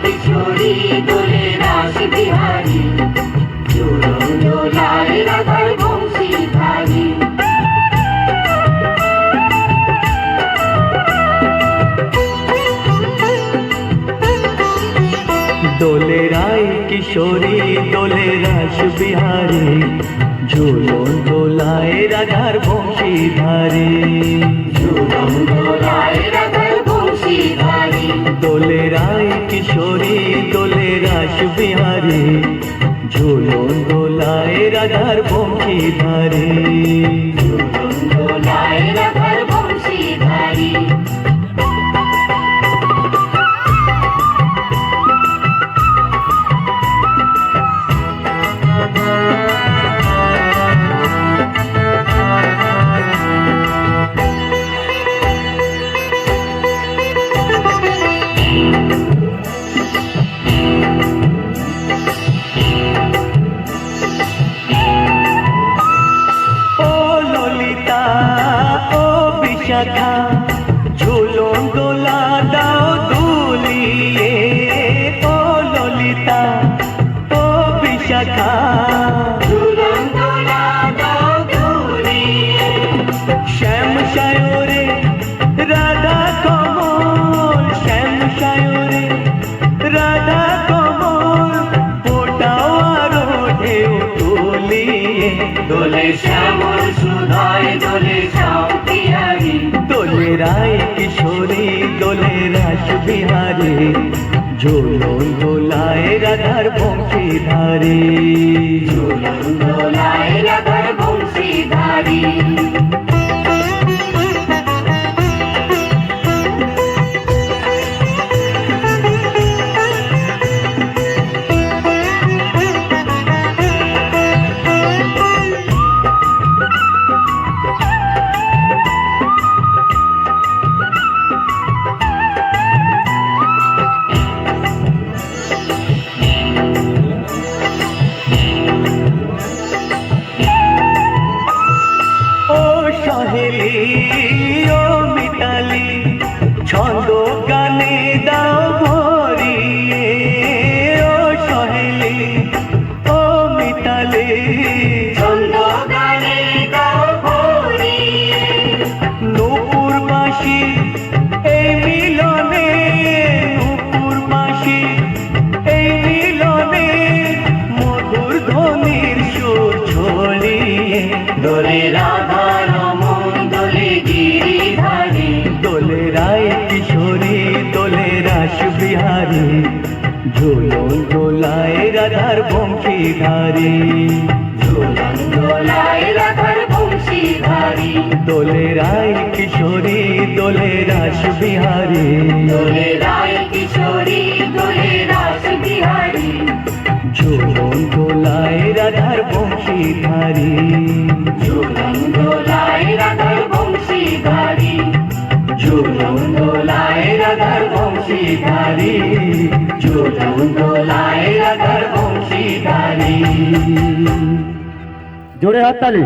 কিশোরী দোলে রাস বিহারী, ঝুলন দোলায় রাধার বংশীধারী। দোলে রায় কিশোরী দোলে রাস বিহারী, ঝুলন দোলায় রাধার বংশীধারী। ঝুলন দোলায় রাধার বংশীধারী। দোলে রায় কিশোরী দোলে রাস বিহারী, ঝুলন দোলায় রাধার বংশীধারী। ঝুলন দোলায় রাধার বংশীধারী। শাখা ঝুলন দোলা দাও দুলিয়ে, ও ললিতা ও বিশাখা। ঝুলন দোলা দাও দুলিয়ে, শ্যাম সায়রে রাধা কমল, শ্যাম সায়রে রাধা কমল, ফোটাও আরো ঢেউ তুলিয়ে। দোলে শ্যামল সুধায় দোলে শ্যাম বিহারী। দোলে রায় কিশোরী দোলে রাস বিহারী, ঝুলন দোলায় রাধার বংশীধারী। ঝুলন দোলায় রাধার বংশীধারী। সহেলি ও মিতালি ছন্দ গানে দাও ভরিয়ে, ও সহেলি ও মিতালি ছন্দ গানে দাও ভরিয়ে। নূপুর বাঁশি এই মিলনে, নূপুর বাঁশি এই মিলনে, মধুর ধ্বনির সুর ছড়িয়ে। দোলে রাধা রমন দোলে গিরিধারী। দোলে রায় কিশোরী দোলে রাস বিহারী, ঝুলন দোলায় রাধার বংশীধারী। ঝুলন দোলায় রাধার বংশীধারী। দোলে রায় কিশোরী দোলে রাস বিহারী, দোলে রায় কিশোরী দোলে রাস বিহারী। ঝুলন দোলায় রাধার বংশীধারী। ঝুলন দোলায় রাধার বংশীধারী। ঝুলন দোলায় রাধার বংশীধারী। ঝুলন দোলায় রাধার বংশীধারী। জোরে হাততালি।